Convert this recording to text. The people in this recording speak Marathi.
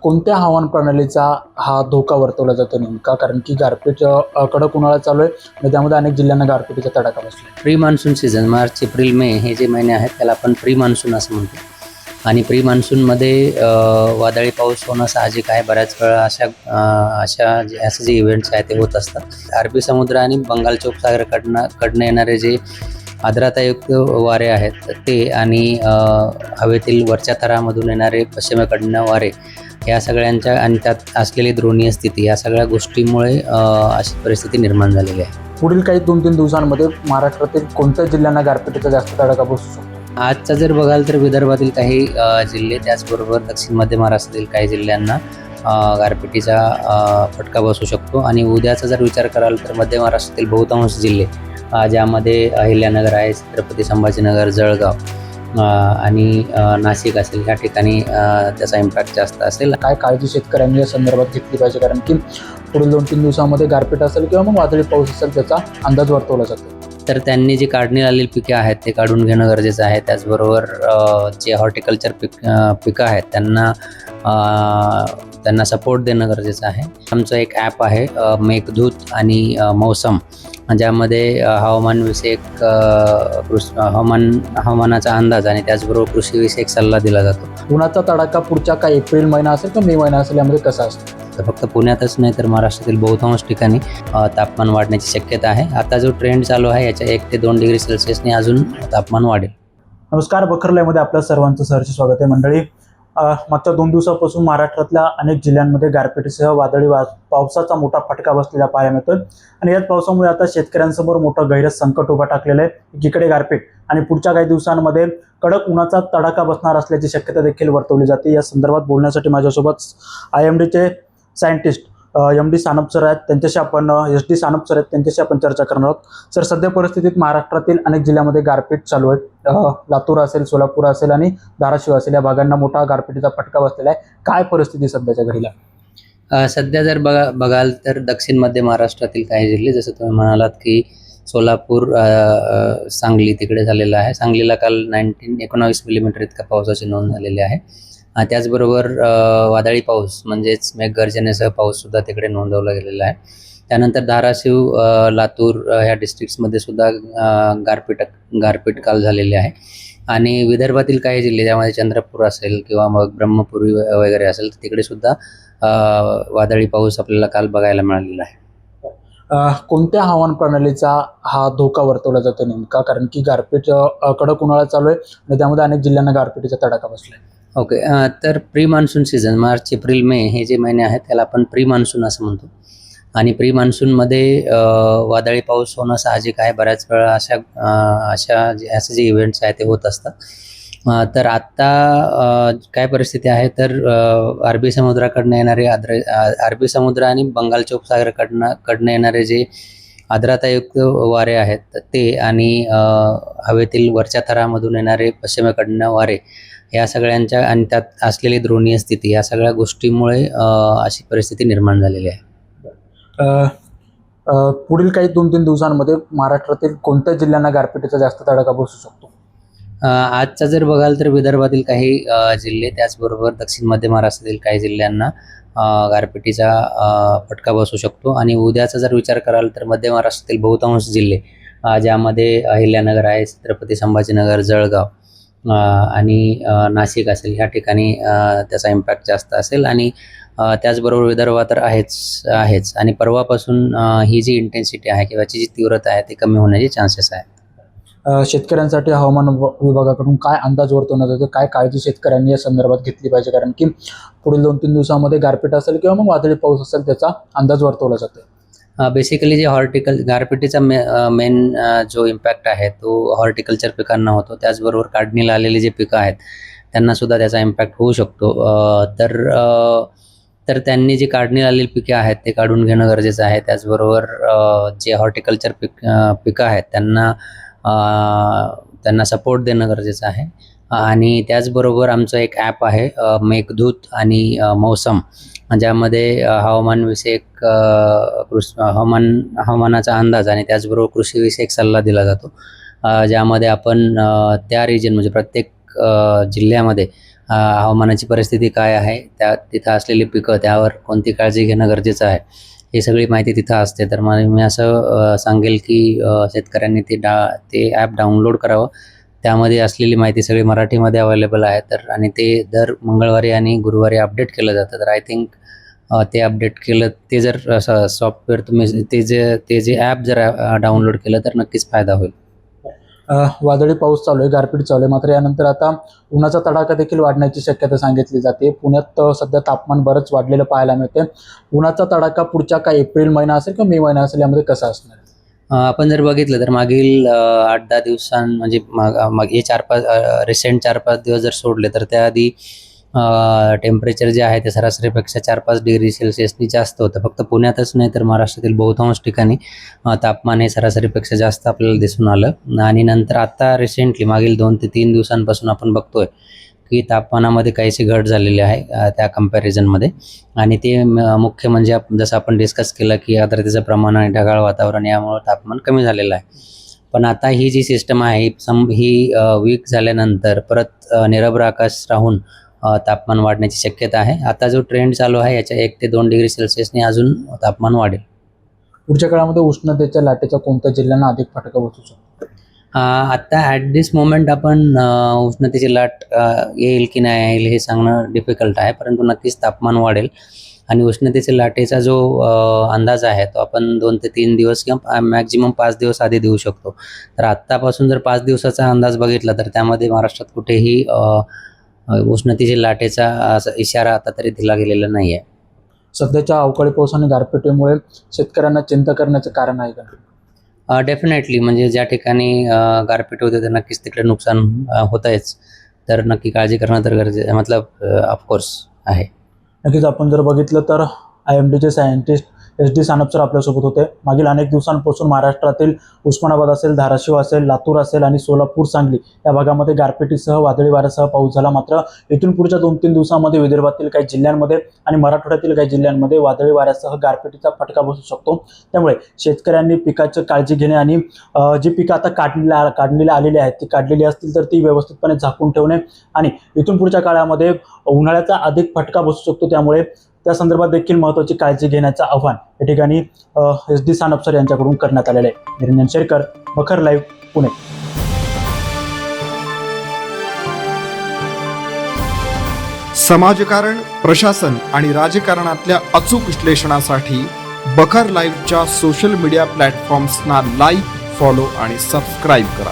कोणत्या हवामान प्रणालीचा हा धोका वर्तवला जातो नेमका? कारण की गारपीट कडक उन्हाळा चालू आहे आणि त्यामध्ये अनेक जिल्ह्यांना गारपिटीचा तडाखा बसला. Pre monsoon season March, April, May हे जे महिने आहेत त्याला आपण प्री मान्सून असं म्हणतो. आणि प्री मान्सूनमध्ये वादळी पाऊस होणं साहजिक आहे. बऱ्याच वेळा असे जे इव्हेंट्स आहेत ते होत असतात. अरबी समुद्र आणि बंगालच्या उपसागराकडनं येणारे जे आर्द्रतायुक्त वारे आहेत ते आणि हवेतील वरच्या थरामधून येणारे पश्चिमेकडनं वारे या सगळ्यांच्या आणि त्यात असलेली ध्रुवीय स्थिती या सगळ्या गोष्टीमुळे अशी परिस्थिती निर्माण झालेली आहे. पुढील काही 2-3 दिवसांमध्ये महाराष्ट्रातील कोणत्या जिल्ह्यांना गारपिटीचा जास्त तडाखा बसू शकतो? आजचा जर बघाल तर विदर्भातील काही जिल्हे, त्याचबरोबर दक्षिण मध्य महाराष्ट्रातील काही जिल्ह्यांना गारपिटीचा फटका बसू शकतो. आणि उद्याचा जर विचार कराल तर मध्य महाराष्ट्रातील बहुतांश जिल्हे ज्यामध्ये अहिल्यानगर आहे, छत्रपती संभाजीनगर, जळगाव आणि नाशिक असेल, ह्या ठिकाणी त्याचा इम्पॅक्ट जास्त असेल. काय काळजी शेतकऱ्यांनी या संदर्भात घेतली पाहिजे? कारण की पुढील 2-3 दिवसामध्ये गारपीट असेल किंवा मग वादळी पाऊस असेल त्याचा अंदाज वर्तवला जातो. तर त्यांनी जी काढणी आलेली पिके आहेत ते काढून घेणं गरजेचं आहे. त्याचबरोबर जे हॉर्टिकल्चर पिकं आहेत त्यांना सपोर्ट देणं गरजेचं आहे. आमचं एक ॲप आहे मेघदूत आणि मौसम, ज्यामध्ये हवामानविषयक हवामानाचा अंदाज आणि त्याचबरोबर कृषीविषयक सल्ला दिला जातो. उन्हाचा तडाखा पुढच्या काय एप्रिल महिना असेल किंवा मे महिना असेल यामध्ये कसा असतो? तर फक्त पुण्यातच नाही तर महाराष्ट्रातील बहुतांश ठिकाणी तापमान वाढण्याची शक्यता आहे. आता जो ट्रेंड चालू आहे याच्या 1 ते 2 डिग्री सेल्सिअसने अजून तापमान वाढेल. नमस्कार, बखरलाईमध्ये आपल्या सर्वांचं सहर्ष स्वागत आहे. मंडळी, मागच्या 2 दिवसापासून महाराष्ट्रातल्या अनेक जिल्ह्यांमध्ये गारपिटीसह वादळी पावसाचा मोठा फटका बसलेला पाहायला मिळतोय. आणि याच पावसामुळे आता शेतकऱ्यांसमोर मोठं गैर संकट उभं टाकलेलं आहे. एकीकडे गारपीट आणि पुढच्या काही दिवसांमध्ये कडक उन्हाचा तडाखा बसणार असल्याची शक्यता देखील वर्तवली जाते. या संदर्भात बोलण्यासाठी माझ्यासोबत IMDचे सायंटिस्ट MD सानप सर आहेत, त्यांच्याशी आपण SD सानप सर आहेत, त्यांच्याशी आपण चर्चा करणार आहोत. सर, सध्या परिस्थितीत महाराष्ट्रातील अनेक जिल्ह्यामध्ये गारपीट चालू आहे. लातूर असेल, सोलापूर असेल आणि धाराशिव असेल, या भागांना मोठा गारपिटीचा फटका बसलेला आहे. काय परिस्थिती सध्याच्या घडीला? सध्या जर बघाल तर दक्षिण मध्य महाराष्ट्रातील काही जिल्हे, जसं तुम्ही म्हणालात की सोलापूर, सांगली तिकडे झालेलं आहे. सांगलीला काल 19 मिलीमीटर इतका पावसाची नोंद झालेली आहे. त्याचबरोबर वादळी पाऊस म्हणजेच मेघगर्जनेसह पाऊससुद्धा तिकडे नोंदवला गेलेला आहे. त्यानंतर धाराशिव, लातूर ह्या डिस्ट्रिक्ट्समध्ये सुद्धा गारपीट काल झालेली आहे. आणि विदर्भातील काही जिल्हे, ज्यामध्ये चंद्रपूर असेल किंवा मग ब्रह्मपुरी वगैरे असेल, तर तिकडे सुद्धा वादळी पाऊस आपल्याला काल बघायला मिळालेला आहे. कोणत्या हवामान प्रणालीचा हा धोका वर्तवला जातो नेमका? कारण की गारपीट कडक उन्हाळा चालू आहे आणि त्यामध्ये अनेक जिल्ह्यांना गारपिटीचा तडाखा बसला आहे. ओके, तर pre monsoon season March, April, May हे जे महिने आहेत त्याला आपण प्री मान्सून असं म्हणतो. आणि प्री मान्सूनमध्ये वादळी पाऊस होणं साहजिक आहे. बऱ्याच वेळा असे जे इव्हेंट्स आहेत ते होत असतात. तर आत्ता काय परिस्थिती आहे तर अरबी समुद्राकडनं येणारे अरबी समुद्र आणि बंगालच्या उपसागराकडनं येणारे जे आर्द्रतायुक्त वारे आहेत ते आणि हवेतील वरच्या थरामधून येणारे पश्चिमेकडनं वारे या सगळ्यांच्या आणि त्यात असलेली ध्रुवीय स्थिती या सगळ्या गोष्टीमुळे अशी परिस्थिती निर्माण झालेली आहे. पुढील काही 2-3 दिवसांमध्ये महाराष्ट्रातील कोणत्या जिल्ह्यांना गारपिटीचा जास्त तडाखा बसू शकतो? आजचा जर बघाल तर विदर्भातील काही जिल्हे, त्याचबरोबर दक्षिण मध्य महाराष्ट्रातील काही जिल्ह्यांना गारपिटीचा फटका बसू शकतो. आणि उद्याचा जर विचार कराल तर मध्य महाराष्ट्रातील बहुतांश जिल्हे ज्यामध्ये अहिल्यानगर आहे, छत्रपती संभाजीनगर, जळगाव आणि नाशिक असेल, ह्या ठिकाणी त्याचा इम्पॅक्ट जास्त असेल. आणि त्याचबरोबर विदर्भात तर आहेच आणि परवापासून ही जी इंटेन्सिटी आहे किंवा जी तीव्रता आहे ती कमी होण्याचे चान्सेस आहेत. शेतकऱ्यांसाठी हवामान विभागाकडून काय अंदाज वर्तवण्यात येतो? काय काळजी शेतकऱ्यांनी या संदर्भात घेतली पाहिजे? कारण की पुढील 2-3 दिवसामध्ये गारपीट असेल किंवा मग वादळी पाऊस असेल त्याचा अंदाज वर्तवला जातो. बेसिकली जे गारपिटीचा मेन जो इम्पॅक्ट आहे तो हॉर्टिकल्चर पिकांना होतो. त्याचबरोबर काढणीला आलेली जे पिकं आहेत त्यांना सुद्धा त्याचा इम्पॅक्ट होऊ शकतो. तर त्यांनी जी काढणीला आलेली पिके आहेत ते काढून घेणं गरजेचं आहे. त्याचबरोबर जे हॉर्टिकल्चर पिकं आहेत त्यांना सपोर्ट देणं गरजेचं आहे. आणि त्याचबरोबर आमचं एक ॲप आहे मेघदूत आणि मौसम, ज्यामध्ये हवामानविषयक हवामानाचा अंदाज आणि त्याचबरोबर कृषीविषयक सल्ला दिला जातो. ज्यामध्ये आपण त्या रिजन म्हणजे प्रत्येक जिल्ह्यामध्ये हवामानाची परिस्थिती काय आहे, तिथं असलेली पिकं, त्यावर कोणती काळजी घेणं गरजेचं आहे, ही सगळी माहिती तिथं असते. तर मी असं सांगेल की शेतकऱ्यांनी ते ॲप डाउनलोड करावं. त्यामध्ये असलेली माहिती सगळी मराठीमध्ये अवेलेबल आहे. तर आणि ते दर मंगळवारी आणि गुरुवारी अपडेट केलं जातं. तर आय थिंक ते अपडेट केलं, ते जर असं सॉफ्टवेअर तुम्ही ते जे ॲप जर डाउनलोड केलं तर नक्कीच फायदा होईल. वादळी पाऊस चालू आहे, गारपीट चालू आहे, मात्र यानंतर आता उन्हाचा तडाखा देखील वाढण्याची शक्यता सांगितली जाते. पुण्यात सध्या तापमान बरंच वाढलेलं पाहायला मिळते. उन्हाचा तडाखा पुढच्या काय एप्रिल महिना असेल किंवा मे महिना असेल, यामध्ये कसा असणार? आपण जर बघितलं तर मागील 8-10 दिवसां म्हणजे हे 4-5 रिसेंट 4-5 दिवस जर सोडले तर त्याआधी टेम्परेचर जे आहे ते सरासरीपेक्षा 4-5 डिग्री सेल्सिअसनी जास्त होतं. फक्त पुण्यातच नाही तर महाराष्ट्रातील बहुतांश ठिकाणी तापमान हे सरासरीपेक्षा जास्त आपल्याला दिसून आलं. आणि नंतर आता रिसेंटली मागील 2 ते 3 दिवसांपासून आपण बघतोय की तापमानामध्ये काहीशी घट झालेली आहे त्या कम्पॅरिझनमध्ये. आणि ते मुख्य म्हणजे जसं आपण डिस्कस केलं की आर्द्रतेचं प्रमाण आणि ढगाळ वातावरण यामुळे तापमान कमी झालेलं आहे. पण आता ही जी सिस्टम आहे ही वीक झाल्यानंतर परत निरभ्र आकाश राहून तापमान वाढण्याची शक्यता आहे. आता जो ट्रेंड चालू आहे याच्या 1 ते 2 डिग्री सेल्सिअसने अजून तापमान वाढेल. पुढच्या काळामध्ये उष्णतेच्या लाटेचा कोणत्या जिल्ह्यांना अधिक फटका बसू शकतो? आत्ता ॲट दिस मोमेंट आपण उष्णतेची लाट येईल की नाही येईल हे सांगणं डिफिकल्ट आहे. परंतु नक्कीच तापमान वाढेल आणि उष्णतेच्या लाटेचा जो अंदाज आहे तो आपण 2 ते 3 दिवस किंवा मॅक्झिमम 5 दिवस आधी देऊ शकतो. तर आत्तापासून जर 5 दिवसाचा अंदाज बघितला तर त्यामध्ये महाराष्ट्रात कुठेही उष्णतेच्या लाटेचा असा इशारा आता तरी दिला गेलेला नाही आहे. सध्याच्या अवकाळी पाऊस आणि गारपिटीमुळे शेतकऱ्यांना चिंता करण्याचं कारण आहे का? डेफिनेटली म्हणजे ज्या ठिकाणी गारपीट होते तर नक्कीच तिकडे नुकसान होत आहेच. तर नक्की काळजी करणं तर गरजेचं मतलब ऑफकोर्स आहे. नक्कीच आपण जर बघितलं तर IMDचे सायंटिस्ट SD सानप सर आपल्यासोबत होते. मागील अनेक दिवसांपासून महाराष्ट्रातील उस्मानाबाद असेल, धाराशिव असेल, लातूर असेल आणि सोलापूर, सांगली या भागामध्ये गारपिटीसह वादळी वाऱ्यासह पाऊस झाला. मात्र इथून पुढच्या 2-3 दिवसांमध्ये विदर्भातील काही जिल्ह्यांमध्ये आणि मराठवाड्यातील काही जिल्ह्यांमध्ये वादळी वाऱ्यासह गारपिटीचा फटका बसू शकतो. त्यामुळे शेतकऱ्यांनी पिकाची काळजी घेणे आणि जी पिकं आता काढणीला आलेली आहेत ती काढलेली असतील तर ती व्यवस्थितपणे झाकून ठेवणे आणि इथून पुढच्या काळामध्ये उन्हाळ्याचा अधिक फटका बसू शकतो. त्यामुळे त्या संदर्भात देखील महत्त्वाची काळजी घेण्याचं आव्हान या ठिकाणी SD सानप सर यांच्याकडून करण्यात आलेलं आहे. निरंजन शेरकर, बखर लाईव्ह, पुणे. समाजकारण, प्रशासन आणि राजकारणातल्या अचूक विश्लेषणासाठी बखर लाईव्हच्या सोशल मीडिया प्लॅटफॉर्म्सना लाईक, फॉलो आणि सबस्क्राईब करा.